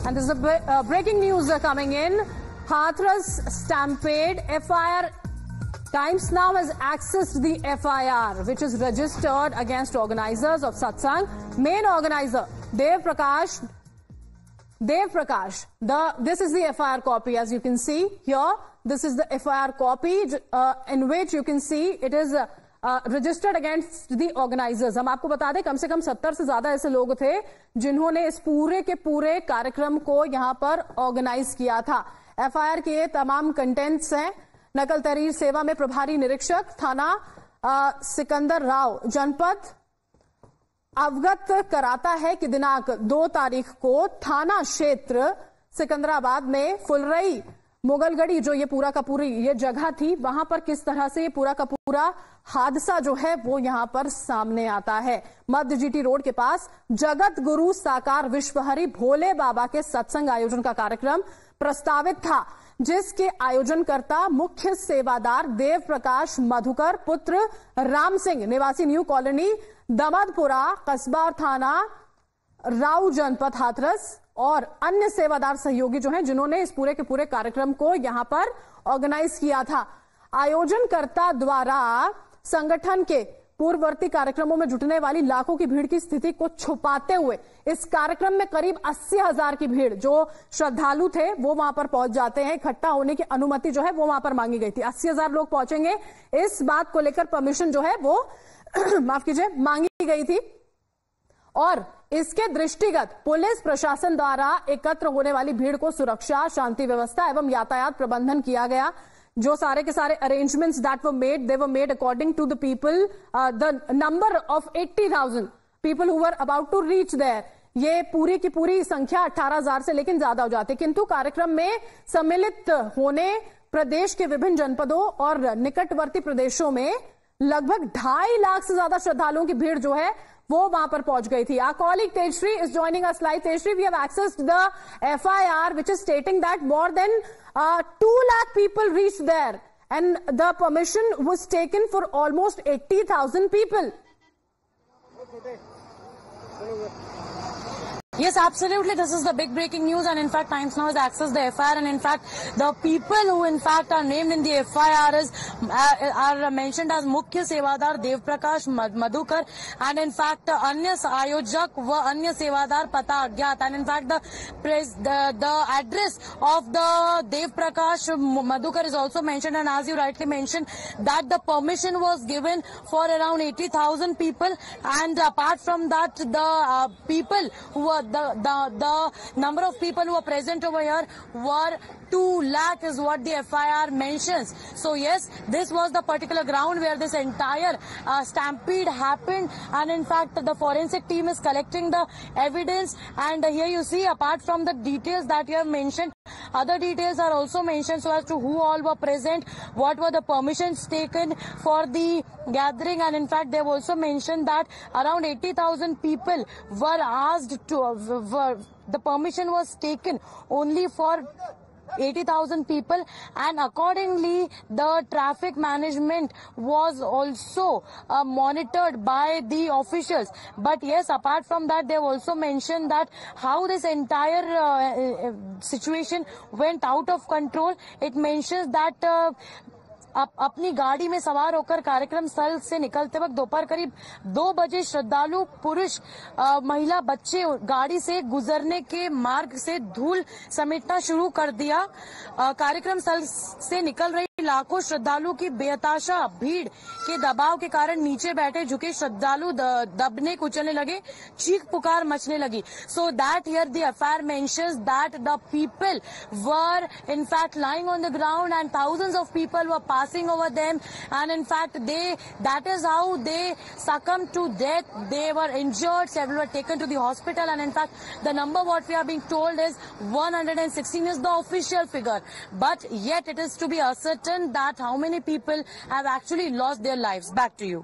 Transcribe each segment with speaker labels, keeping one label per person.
Speaker 1: And this is a breaking news coming in. Hathras Stampede FIR. Times Now has accessed the FIR, which is registered against organizers of Satsang. Main organizer, Dev Prakash. This is the FIR copy, as you can see here. This is the FIR copy in which you can see it is registered against the organisers. हम आपको बता दें कम से कम 70 से ज्यादा ऐसे लोग थे जिन्होंने इस पूरे के पूरे कार्यक्रम को यहां पर ऑर्गेनाइज किया था। एफआईआर के तमाम कंटेंट्स हैं। नकल तहरीर सेवा में प्रभारी निरीक्षक थाना सिकंदर राव जनपद अवगत कराता है कि दिनांक 2 तारीख को थाना क्षेत्र सिकंदराबाद में फुलरई मुगलगढ़ी जो ये पूरा का पूरी ये जगह थी, वहां पर किस तरह से ये पूरा का पूरा हादसा जो है वो यहां पर सामने आता है। मध्य जीटी रोड के पास जगत गुरु साकार विश्वहरि भोले बाबा के सत्संग आयोजन का कार्यक्रम प्रस्तावित था, जिसके आयोजनकर्ता मुख्य सेवादार देव प्रकाश मधुकर पुत्र राम सिंह निवासी न्यू कॉलोनी दमदपुरा कस्बा थाना राव जनपद हाथरस और अन्य सेवादार सहयोगी जो हैं जिन्होंने इस पूरे के पूरे कार्यक्रम को यहां पर ऑर्गेनाइज किया था। आयोजनकर्ता द्वारा संगठन के पूर्ववर्ती कार्यक्रमों में जुटने वाली लाखों की भीड़ की स्थिति को छुपाते हुए इस कार्यक्रम में करीब 80,000 की भीड़ जो श्रद्धालु थे वो वहां पर पहुंच जाते हैं। इकट्ठा होने की अनुमति जो है वो वहां पर मांगी गई थी। 80,000 लोग पहुंचेंगे, इस बात को लेकर परमिशन जो है वो माफ कीजिए मांगी गई थी और इसके दृष्टिगत पुलिस प्रशासन द्वारा एकत्र होने वाली भीड़ को सुरक्षा, शांति व्यवस्था एवं यातायात प्रबंधन किया गया। जो सारे के सारे arrangements that were made, they were made according to the people, the number of 80,000 people who were about to reach there. ये पूरी की पूरी संख्या 18,000 से लेकिन ज्यादा हो जाती, किंतु कार्यक्रम में सम्मिलित होने प्रदेश के विभिन्न जनपदों और निकटवर्ती प्रदेशों में लगभग 2.5 लाख से ज्यादा श्रद्धालुओं की भीड़ जो है वो वहां पर पहुंच गई थी। Our colleague Tejshri is joining us live. Tejshri, we have accessed the FIR which is stating that more than 2 lakh people reached there and the permission was taken for almost 80,000 people.
Speaker 2: Yes, absolutely. This is the big breaking news, and in fact, Times Now has accessed the FIR, and in fact, the people who in fact are named in the FIR are mentioned as Mukhya Sevadar Dev Prakash Madhukar, and in fact, अन्य आयोजक व अन्य सेवादार पता अज्ञात, and in fact, the address of the Dev Prakash Madhukar is also mentioned, and as you rightly mentioned, that the permission was given for around 80,000 people, and apart from that, the people who were the number of people who were present over here were 2 lakh is what the FIR mentions. So yes, this was the particular ground where this entire stampede happened, and in fact the forensic team is collecting the evidence, and here you see apart from the details that you have mentioned, other details are also mentioned so as to who all were present, what were the permissions taken for the gathering, and in fact they have also mentioned that around 80,000 people were asked to, the permission was taken only for 80,000 people, and accordingly the traffic management was also monitored by the officials. But yes, apart from that, they have also mentioned that how this entire situation went out of control. It mentions that अपनी गाड़ी में सवार होकर कार्यक्रम स्थल से निकलते वक्त दोपहर करीब 2 बजे श्रद्धालु पुरुष, महिला, बच्चे गाड़ी से गुजरने के मार्ग से धूल समेटना शुरू कर दिया। कार्यक्रम स्थल से निकल रही लाखों श्रद्धालु की बेहताशा भीड़ के दबाव के कारण नीचे बैठे झुके श्रद्धालु दबने कुचलने लगे, चीख पुकार मचने लगी। So that here the FIR mentions that the people were in fact lying on the ground and thousands of people were passing over them, and in fact that is how they succumbed to death. They were injured, several were taken to the hospital, and in fact the number what we are being told is 116 is the official figure, but yet it is to be ascertained that how many people have actually lost their lives. Back to you.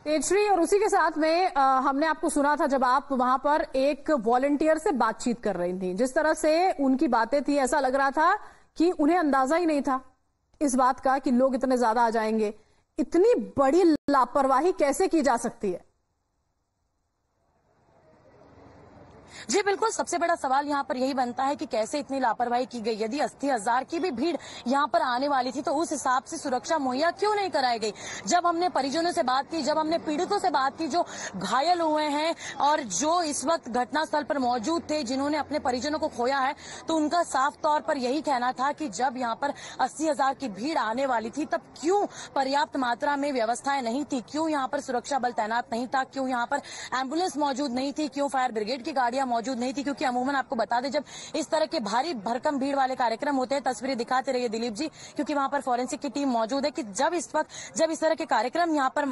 Speaker 1: Tejashri, और उसी के साथ में हमने आपको सुना था जब आप वहां पर एक वॉलंटियर से बातचीत कर रही थी, जिस तरह से उनकी बातें थी ऐसा लग रहा था कि उन्हें अंदाजा ही नहीं था इस बात का कि लोग इतने ज्यादा आ जाएंगे। इतनी बड़ी लापरवाही कैसे की जा सकती है?
Speaker 2: जी बिल्कुल, सबसे बड़ा सवाल यहाँ पर यही बनता है कि कैसे इतनी लापरवाही की गई। यदि 80,000 की भी भीड़ यहाँ पर आने वाली थी तो उस हिसाब से सुरक्षा मुहैया क्यों नहीं कराई गई। जब हमने परिजनों से बात की, जब हमने पीड़ितों से बात की जो घायल हुए हैं और जो इस वक्त घटनास्थल पर मौजूद थे, जिन्होंने अपने परिजनों को खोया है, तो उनका साफ तौर पर यही कहना था कि जब यहाँ पर 80,000 की भीड़ आने वाली थी तब क्यों पर्याप्त मात्रा में व्यवस्थाएं नहीं थी, क्यों यहाँ पर सुरक्षा बल तैनात नहीं था, क्यों यहाँ पर एम्बुलेंस मौजूद नहीं थी, क्यों फायर ब्रिगेड की गाड़ियां मौजूद नहीं थी। क्योंकि अमूमन आपको बता दें, जब इस तरह के भारी भरकम भीड़ वाले कार्यक्रम होते हैं, तस्वीरें दिखाते रहिए दिलीप जी, क्योंकि वहां पर फॉरेंसिक की टीम मौजूद है, कि जब इस तरह के कार्यक्रम यहाँ पर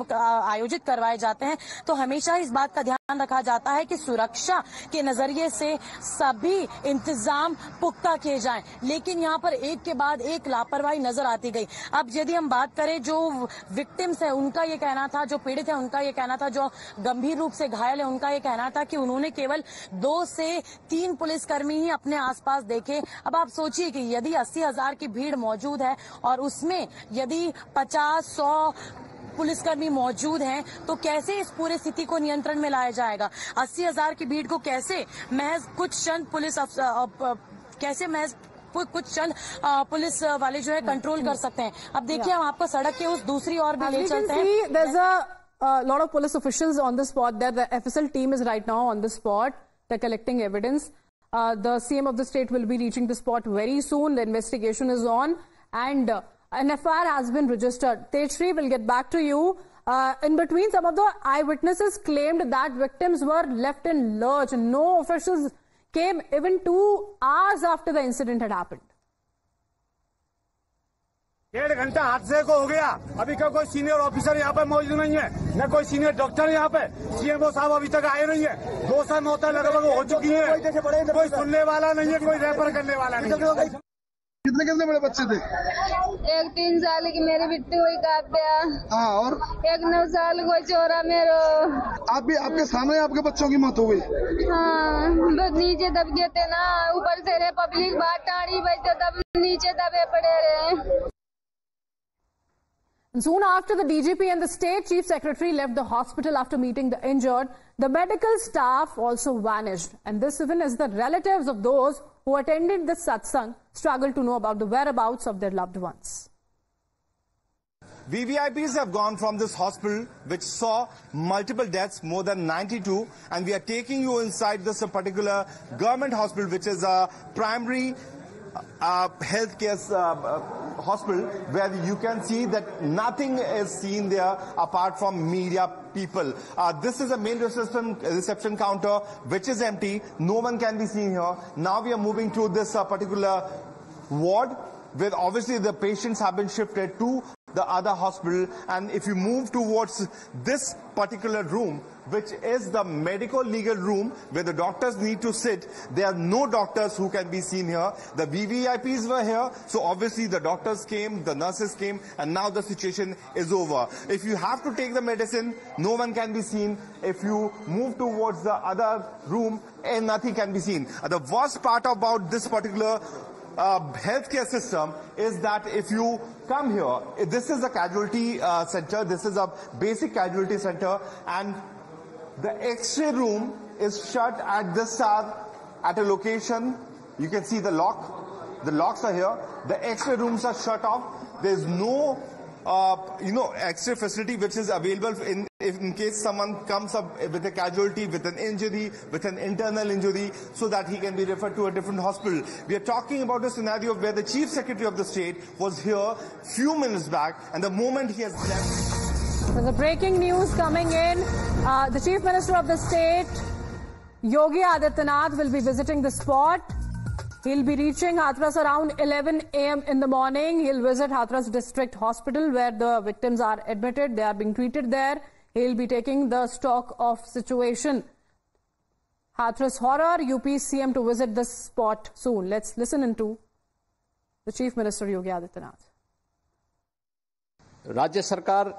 Speaker 2: आयोजित करवाए जाते हैं तो हमेशा इस बात का ध्यान रखा जाता है कि सुरक्षा के नजरिए से सभी इंतजाम पुख्ता किए जाएं। लेकिन यहाँ पर एक के बाद एक लापरवाही नजर आती गई। अब यदि हम बात करें, जो विक्टिम्स है उनका ये कहना था, जो पीड़ित है उनका ये कहना था, जो गंभीर रूप से घायल है उनका ये कहना था कि उन्होंने केवल 2 से 3 पुलिसकर्मी ही अपने आसपास देखे। अब आप सोचिए कि यदि 80,000 की भीड़ मौजूद है और उसमें यदि 50-100 पुलिसकर्मी मौजूद हैं तो कैसे इस पूरे स्थिति को नियंत्रण में लाया जाएगा। 80,000 की भीड़ को कैसे महज कुछ चंद पुलिस वाले जो है कंट्रोल कर सकते हैं। अब देखिए, हम आपको सड़क के उस दूसरी ओर भी ले चलते हैं।
Speaker 1: There's a lot of police officials on the spot there. The FSL team is right now on the spot. They're collecting evidence. The CM of the state will be reaching the spot very soon. The investigation is on, and an FIR has been registered. Tejshri will get back to you. In between, some of the eyewitnesses claimed that victims were left in lurch. No officials came even 2 hours after the incident had happened.
Speaker 3: 1.5 घंटा हादसे को हो गया, अभी का कोई senior officer यहाँ पे मौजूद नहीं है, न कोई सीनियर डॉक्टर यहाँ पे। सीएमओ साहब अभी तक आए नहीं है। 2 से 9 तक लगभग हो चुकी है, कोई सुनने वाला नहीं है, कोई रेफर करने वाला नहीं है।
Speaker 4: कितने बड़े बच्चे थे?
Speaker 5: एक 3 साल की मेरी बिट्टी हुई काप्या।
Speaker 4: हाँ, और
Speaker 5: एक 9 साल को चोरा मेरो।
Speaker 4: आप भी, आपके सामने आपके बच्चों की मौत हो गई?
Speaker 5: हाँ, बस नीचे दब गए थे ना, ऊपर से रे पब्लिक बाहर टाड़ी बजते तब नीचे दबे पड़े रहे।
Speaker 1: Soon after, the DGP and the state chief secretary left the hospital after meeting the injured. The medical staff also vanished, and this even as the relatives of those who attended the satsang struggled to know about the whereabouts of their loved ones.
Speaker 6: VVIPs have gone from this hospital which saw multiple deaths, more than 92, and we are taking you inside this particular government hospital, which is a primary healthcare hospital, where you can see that nothing is seen there apart from media people. This is a main reception counter which is empty. No one can be seen here. Now we are moving to this particular ward, where obviously the patients have been shifted to the other hospital. And if you move towards this particular room, which is the medical legal room where the doctors need to sit, there are no doctors who can be seen here. The VVIPs were here, so obviously the doctors came, the nurses came, and now the situation is over. If you have to take the medicine, no one can be seen. If you move towards the other room, and nothing can be seen. The worst part about this particular healthcare system is that if you come here, this is a casualty center, this is a basic casualty center, and the X-ray room is shut at this hour at a location. You can see the lock. The locks are here. The X-ray rooms are shut off. There's no, X-ray facility which is available in case someone comes up with a casualty, with an injury, with an internal injury, so that he can be referred to a different hospital. We are talking about a scenario where the Chief Secretary of the state was here few minutes back, and the moment he has left.
Speaker 1: There's a breaking news coming in. The Chief Minister of the state, Yogi Adityanath, will be visiting the spot. He'll be reaching Hathras around 11 a.m. in the morning. He'll visit Hathras District Hospital where the victims are admitted. They are being treated there. He'll be taking the stock of situation. Hathras horror, UP CM to visit this spot soon. Let's listen into the Chief Minister Yogi Adityanath.
Speaker 7: राज्य सरकार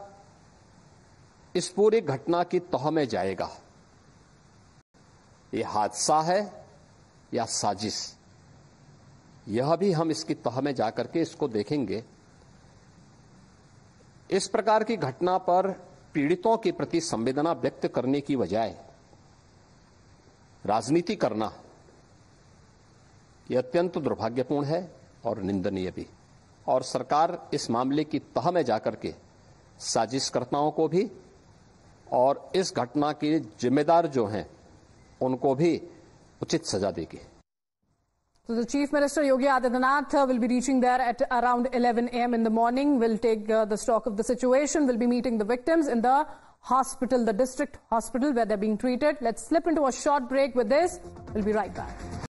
Speaker 7: इस पूरी घटना की तह में जाएगा। ये हादसा है या साजिश, यह भी हम इसकी तह में जाकर के इसको देखेंगे। इस प्रकार की घटना पर पीड़ितों के प्रति संवेदना व्यक्त करने की बजाय राजनीति करना यह अत्यंत दुर्भाग्यपूर्ण है और निंदनीय भी। और सरकार इस मामले की तह में जाकर के साजिशकर्ताओं को भी और इस घटना के जिम्मेदार जो हैं उनको भी उचित सजा देगी।
Speaker 1: So the Chief Minister Yogi Adityanath will be reaching there at around 11 a.m. in the morning, will take the stock of the situation, will be meeting the victims in the hospital, the district hospital where they're being treated. Let's slip into a short break with this. We'll be right back.